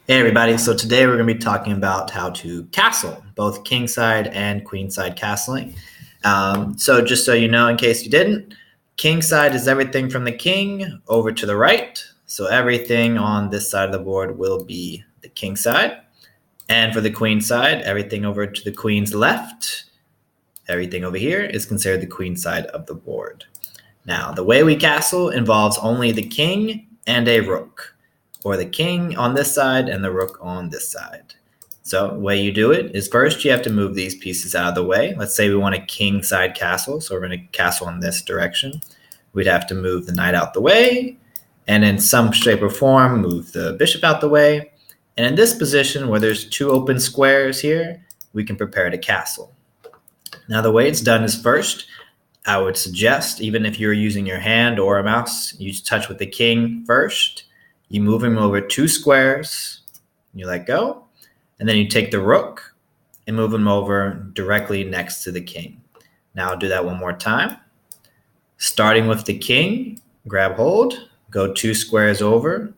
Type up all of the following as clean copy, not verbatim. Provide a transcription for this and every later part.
Hey everybody, so today we're going to be talking about how to castle, both kingside and queenside castling. So just so you know, in case you didn't, kingside is everything from the king over to the right. So everything on this side of the board will be the king side. And for the queen side, everything over to the queen's left, everything over here is considered the queen side of the board. Now, the way we castle involves only the king and a rook, or the king on this side and the rook on this side. So the way you do it is first you have to move these pieces out of the way. Let's say we want a king side castle, so we're going to castle in this direction. We'd have to move the knight out the way, and in some shape or form, move the bishop out the way. And in this position where there's two open squares here, we can prepare to castle. Now the way it's done is first, I would suggest, even if you're using your hand or a mouse, you touch with the king first. You move him over two squares, you let go, and then you take the rook and move him over directly next to the king. Now I'll do that one more time. Starting with the king, grab hold, go two squares over,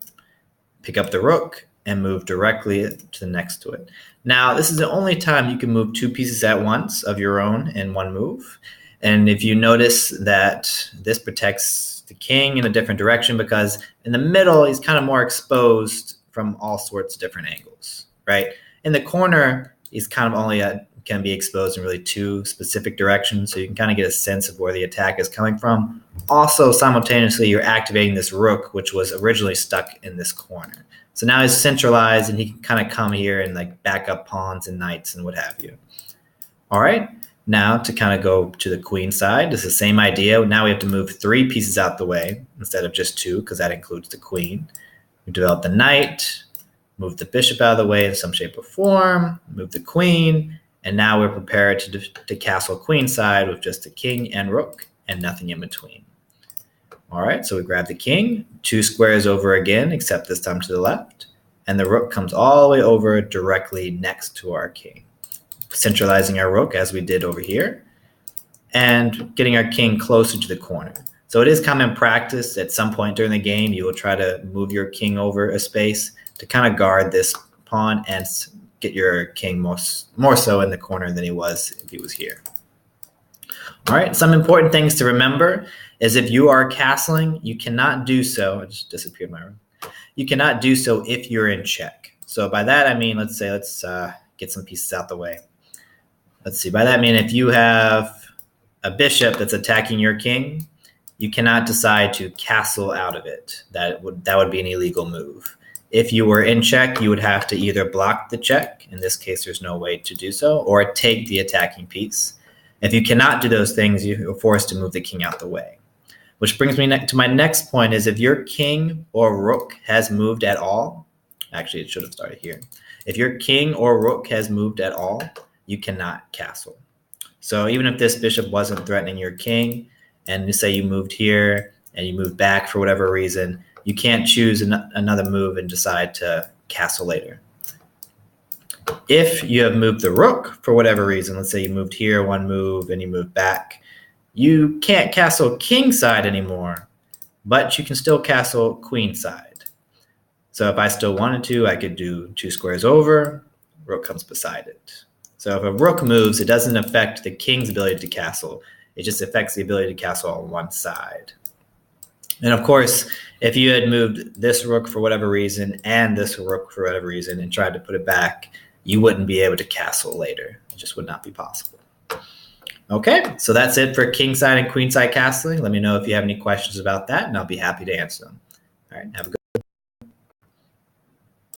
pick up the rook, and move directly to the next to it. Now, this is the only time you can move two pieces at once of your own in one move. And if you notice that this protects the king in a different direction, because in the middle, he's kind of more exposed from all sorts of different angles, right? In the corner, he's kind of only can be exposed in really two specific directions, so you can kind of get a sense of where the attack is coming from. Also, simultaneously, you're activating this rook, which was originally stuck in this corner. So now he's centralized, and he can kind of come here and like back up pawns and knights and what have you. All right. Now to kind of go to the queen side, it's the same idea. Now we have to move three pieces out the way instead of just two, because that includes the queen. We develop the knight, move the bishop out of the way in some shape or form, move the queen, and now we're prepared to castle queen side with just the king and rook and nothing in between. All right, so we grab the king, two squares over again, except this time to the left, and the rook comes all the way over directly next to our king, centralizing our rook as we did over here, and getting our king closer to the corner. So it is common practice at some point during the game, you will try to move your king over a space to kind of guard this pawn and get your king more so in the corner than he was if he was here. All right, some important things to remember is if you are castling, you cannot do so. I just disappeared my room. You cannot do so if you're in check. So by that I mean, let's get some pieces out the way. Let's see, by that I mean if you have a bishop that's attacking your king, you cannot decide to castle out of it. That would be an illegal move. If you were in check, you would have to either block the check, in this case there's no way to do so, or take the attacking piece. If you cannot do those things, you're forced to move the king out the way. Which brings me to my next point is if your king or rook has moved at all, actually it should have started here. If your king or rook has moved at all, you cannot castle. So even if this bishop wasn't threatening your king, and you say you moved here and you moved back for whatever reason, you can't choose another move and decide to castle later. If you have moved the rook for whatever reason, let's say you moved here one move and you moved back, you can't castle king side anymore, but you can still castle queen side. So if I still wanted to, I could do two squares over, rook comes beside it. So if a rook moves, it doesn't affect the king's ability to castle. It just affects the ability to castle on one side. And of course, if you had moved this rook for whatever reason and this rook for whatever reason and tried to put it back, you wouldn't be able to castle later. It just would not be possible. Okay, so that's it for kingside and queenside castling. Let me know if you have any questions about that, and I'll be happy to answer them. All right, have a good